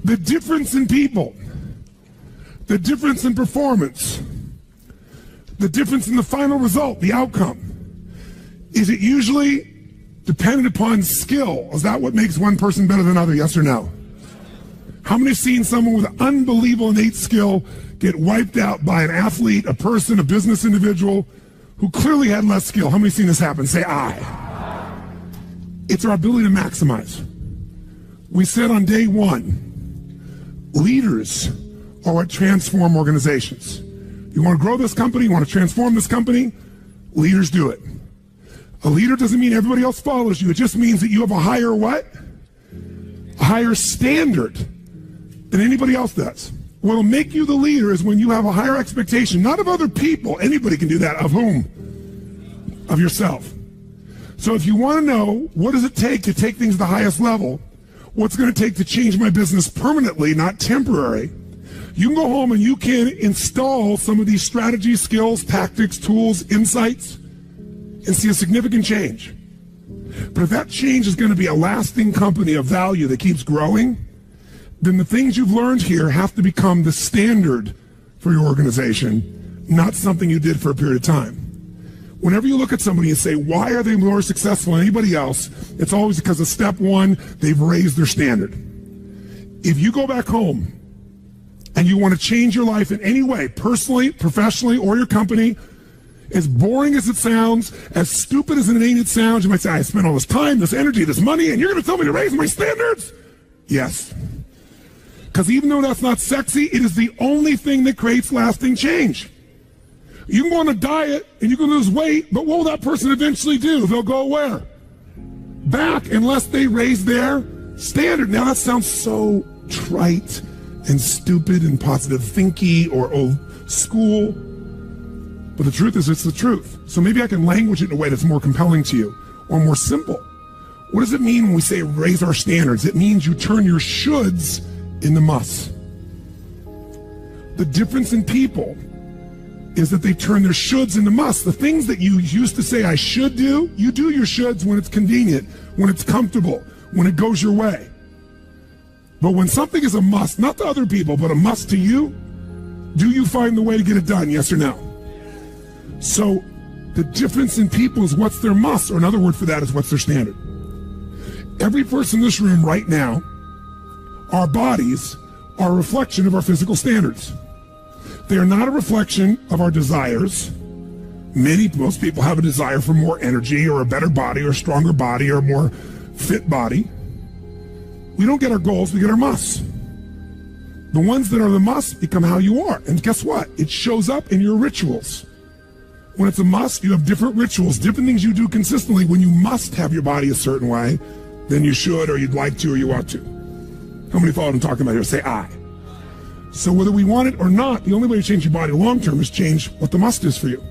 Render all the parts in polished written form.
The difference in people, the difference in performance, the difference in the final result, the outcome, is it usually dependent upon skill? Is that what makes one person better than another, yes or no? How many have seen someone with an unbelievable innate skill get wiped out by an athlete, a person, a business individual who clearly had less skill? How many have seen this happen? Say aye. It's our ability to maximize. We said on day one, leaders are what transform organizations. You want to grow this company, you want to transform this company, leaders do it. A leader doesn't mean everybody else follows you. It just means that you have a higher what? A higher standard than anybody else does. What will make you the leader is when you have a higher expectation, not of other people. Anybody can do that. Of whom? Of yourself. So if you want to know what does it take to take things to the highest level, what's going to take to change my business permanently, not temporary, you can go home and you can install some of these strategies, skills, tactics, tools, insights, and see a significant change. But if that change is going to be a lasting company of value that keeps growing, then the things you've learned here have to become the standard for your organization, not something you did for a period of time. Whenever you look at somebody and say, why are they more successful than anybody else? It's always because of step one, they've raised their standard. If you go back home and you want to change your life in any way, personally, professionally, or your company, as boring as it sounds, as stupid as it ain't sounds, you might say, I spent all this time, this energy, this money, and you're going to tell me to raise my standards? Yes. Because even though that's not sexy, it is the only thing that creates lasting change. You can go on a diet and you can lose weight, but what will that person eventually do? They'll go where? Back, unless they raise their standard. Now that sounds so trite and stupid and positive thinky or old school, but the truth is it's the truth. So maybe I can language it in a way that's more compelling to you or more simple. What does it mean when we say raise our standards? It means you turn your shoulds into musts. The difference in people is that they turn their shoulds into musts. The things that you used to say I should do, you do your shoulds when it's convenient, when it's comfortable, when it goes your way. But when something is a must, not to other people, but a must to you, do you find the way to get it done, yes or no? So the difference in people is what's their must, or another word for that is what's their standard. Every person in this room right now, our bodies are a reflection of our physical standards. They are not a reflection of our desires. Most people have a desire for more energy or a better body or a stronger body or a more fit body. We don't get our goals, we get our musts. The ones that are the musts become how you are. And guess what? It shows up in your rituals. When it's a must, you have different rituals, different things you do consistently when you must have your body a certain way than you should or you'd like to or you want to. How many follow what I'm talking about here? Say aye. So whether we want it or not, the only way to change your body long term is change what the must is for you.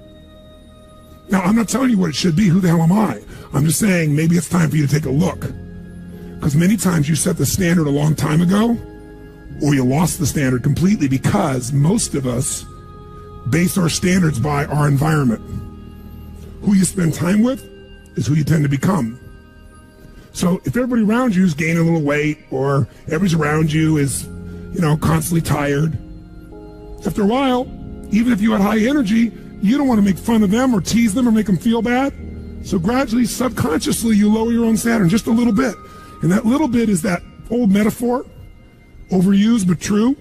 Now, I'm not telling you what it should be. Who the hell am I? I'm just saying maybe it's time for you to take a look. Because many times you set the standard a long time ago, or you lost the standard completely because most of us base our standards by our environment. Who you spend time with is who you tend to become. So if everybody around you is gaining a little weight, or everybody around you is, constantly tired, after a while, even if you had high energy, you don't want to make fun of them or tease them or make them feel bad. So gradually, subconsciously, you lower your own standard just a little bit. And that little bit is that old metaphor, overused but true.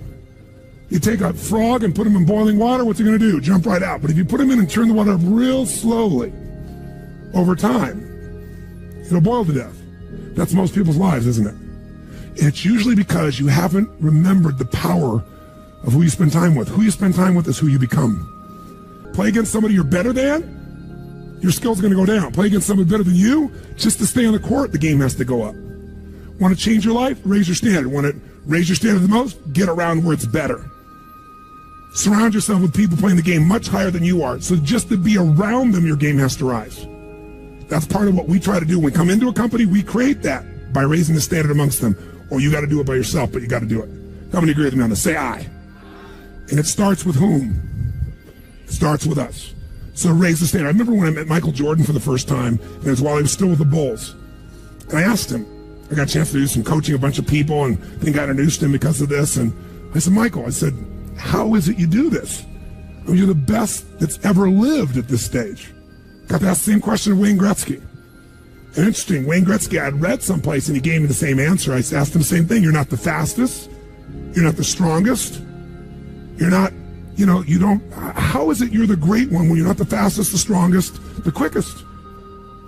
You take a frog and put him in boiling water, what's he going to do? Jump right out. But if you put him in and turn the water up real slowly, over time, it'll boil to death. That's most people's lives, isn't it? And it's usually because you haven't remembered the power of who you spend time with. Who you spend time with is who you become. Play against somebody you're better than, your skills are going to go down. Play against somebody better than you, just to stay on the court, the game has to go up. Want to change your life? Raise your standard. Want to raise your standard the most? Get around where it's better. Surround yourself with people playing the game much higher than you are. So just to be around them, your game has to rise. That's part of what we try to do. When we come into a company, we create that by raising the standard amongst them. Or you got to do it by yourself, but you got to do it. How many agree with me on this? Say aye. And it starts with whom? It starts with us. So raise the standard. I remember when I met Michael Jordan for the first time, and it was while he was still with the Bulls. And I asked him, I got a chance to do some coaching a bunch of people, and then got introduced to him because of this. And I said, Michael, I said, how is it you do this? I mean, you're the best that's ever lived at this stage. Got to ask the same question of Wayne Gretzky. And interesting, Wayne Gretzky, I'd read someplace and he gave me the same answer. I asked him the same thing. You're not the fastest. You're not the strongest. You're not, you don't, how is it you're the great one when you're not the fastest, the strongest, the quickest?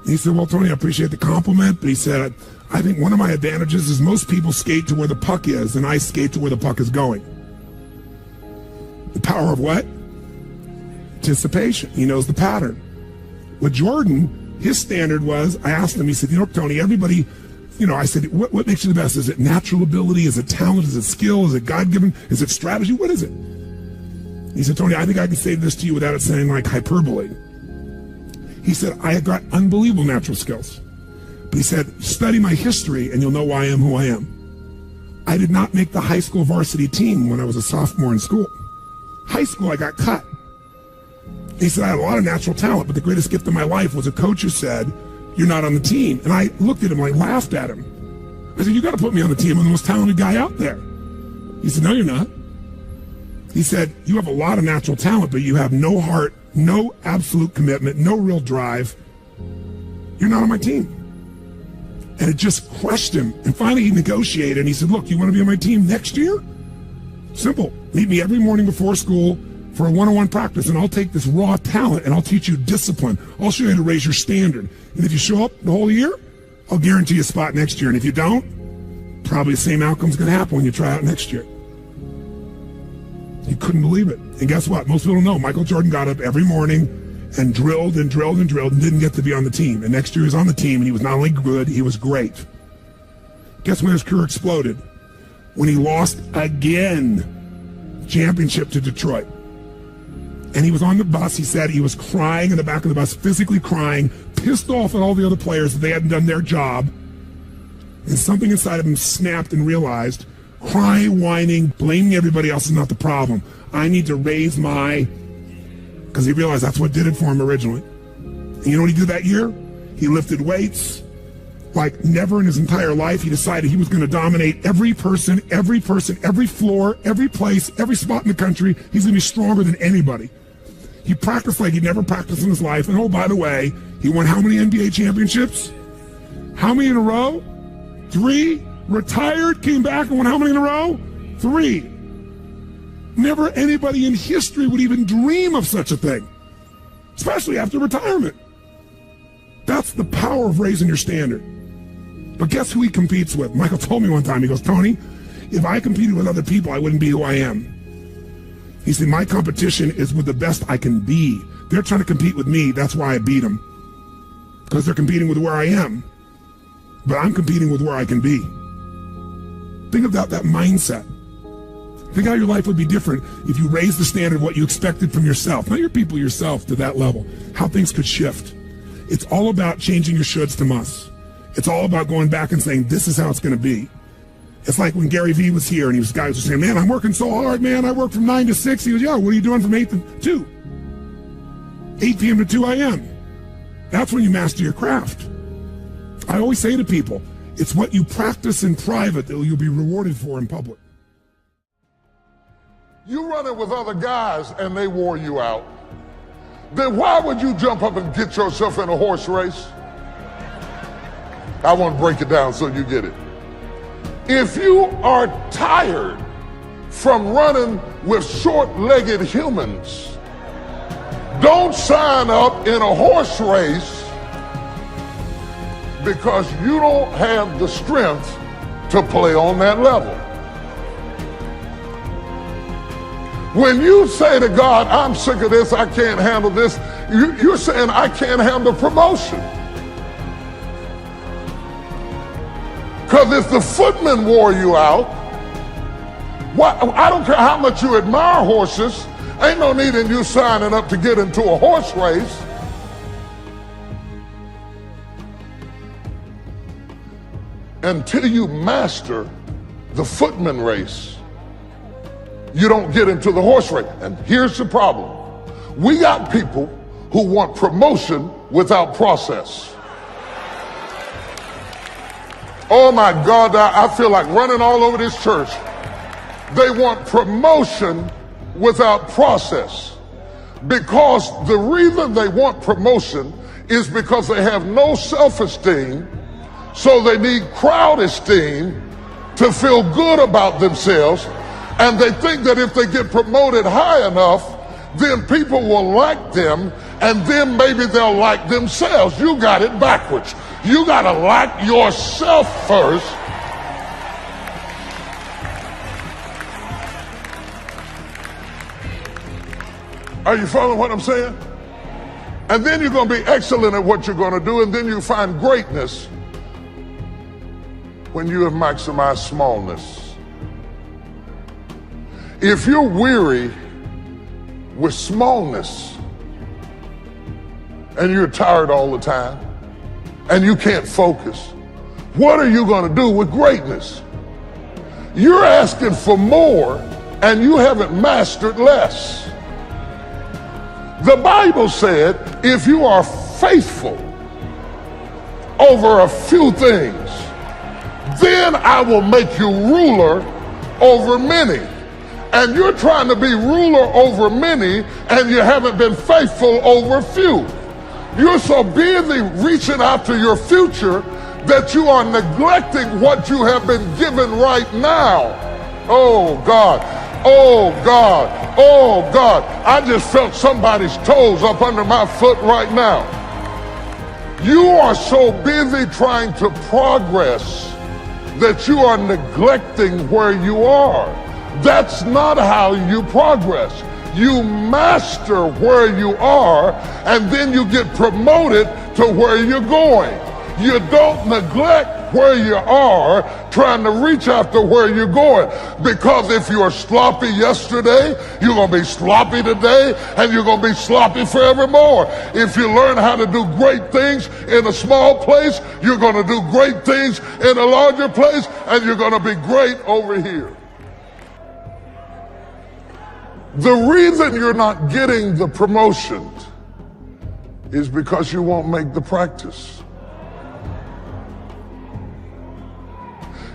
And he said, well, Tony, I appreciate the compliment, but he said, I think one of my advantages is most people skate to where the puck is, and I skate to where the puck is going. The power of what? Anticipation. He knows the pattern. With Jordan, his standard was, I asked him, he said, Tony, everybody, I said, what makes you the best? Is it natural ability? Is it talent? Is it skill? Is it God-given? Is it strategy? What is it? He said, Tony, I think I can say this to you without it sounding like hyperbole. He said, I have got unbelievable natural skills. But he said, study my history and you'll know why I am who I am. I did not make the high school varsity team when I was a sophomore in school. High school, I got cut. He said, I had a lot of natural talent, but the greatest gift of my life was a coach who said, you're not on the team. And I looked at him, I laughed at him. I said, you got to put me on the team. I'm the most talented guy out there. He said, no, you're not. He said, you have a lot of natural talent, but you have no heart, no absolute commitment, no real drive. You're not on my team. And it just crushed him. And finally he negotiated and he said, look, you want to be on my team next year? Simple. Meet me every morning before school for a one-on-one practice, and I'll take this raw talent and I'll teach you discipline. I'll show you how to raise your standard. And if you show up the whole year, I'll guarantee you a spot next year. And if you don't, probably the same outcome's going to happen when you try out next year. He couldn't believe it. And guess what? Most people don't know. Michael Jordan got up every morning and drilled and drilled and drilled and didn't get to be on the team. And next year he was on the team, and he was not only good, he was great. Guess when his career exploded? When he lost again, championship to Detroit. And he was on the bus. He said he was crying in the back of the bus, physically crying, pissed off at all the other players that they hadn't done their job. And something inside of him snapped and realized, crying, whining, blaming everybody else is not the problem. I need to raise my... Because he realized that's what did it for him originally. And you know what he did that year? He lifted weights like never in his entire life. He decided he was going to dominate every person, every floor, every place, every spot in the country. He's going to be stronger than anybody. He practiced like he'd never practiced in his life. And oh, by the way, he won how many NBA championships? How many in a row? 3. Retired, came back and won how many in a row? 3. Never anybody in history would even dream of such a thing, especially after retirement. That's the power of raising your standard. But guess who he competes with? Michael told me one time, he goes, Tony, if I competed with other people, I wouldn't be who I am. He said, my competition is with the best I can be. They're trying to compete with me. That's why I beat them. Because they're competing with where I am. But I'm competing with where I can be. Think about that mindset. Think how your life would be different if you raised the standard of what you expected from yourself, not your people, yourself, to that level. How things could shift. It's all about changing your shoulds to musts. It's all about going back and saying, this is how it's going to be. It's like when Gary Vee was here and guys were saying, man, I'm working so hard, man. I work from 9 to 6. He goes, yeah, what are you doing from 8 to 2? 8 p.m. to 2 a.m. That's when you master your craft. I always say to people, it's what you practice in private that you'll be rewarded for in public. You run it with other guys and they wore you out. Then why would you jump up and get yourself in a horse race? I want to break it down so you get it. If you are tired from running with short-legged humans, don't sign up in a horse race because you don't have the strength to play on that level. When you say to God, I'm sick of this, I can't handle this, you're saying I can't handle promotion. Because if the footmen wore you out, I don't care how much you admire horses, ain't no need in you signing up to get into a horse race. Until you master the footman race, you don't get into the horse race. And here's the problem. We got people who want promotion without process. Oh my God, I feel like running all over this church. They want promotion without process. Because the reason they want promotion is because they have no self-esteem, so they need crowd esteem to feel good about themselves, and they think that if they get promoted high enough, then people will like them, and then maybe they'll like themselves. You got it backwards. You got to like yourself first. Are you following what I'm saying? And then you're going to be excellent at what you're going to do, and then you find greatness when you have maximized smallness. If you're weary with smallness and you're tired all the time and you can't focus, what are you going to do with greatness? You're asking for more and you haven't mastered less. The Bible said, if you are faithful over a few things, then I will make you ruler over many. And you're trying to be ruler over many, and you haven't been faithful over few. You're so busy reaching after your future that you are neglecting what you have been given right now. Oh God, oh God, oh God. I just felt somebody's toes up under my foot right now. You are so busy trying to progress that you are neglecting where you are. That's not how you progress. You master where you are, and then you get promoted to where you're going. You don't neglect where you are trying to reach after where you're going. Because if you were sloppy yesterday, you're going to be sloppy today, and you're going to be sloppy forevermore. If you learn how to do great things in a small place, you're going to do great things in a larger place, and you're going to be great over here. The reason you're not getting the promotion is because you won't make the practice.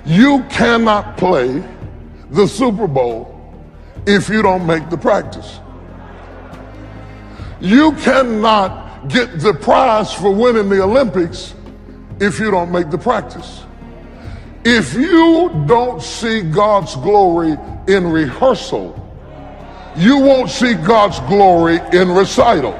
You cannot play the Super Bowl if you don't make the practice. You cannot get the prize for winning the Olympics if you don't make the practice. If you don't see God's glory in rehearsal, you won't see God's glory in recital.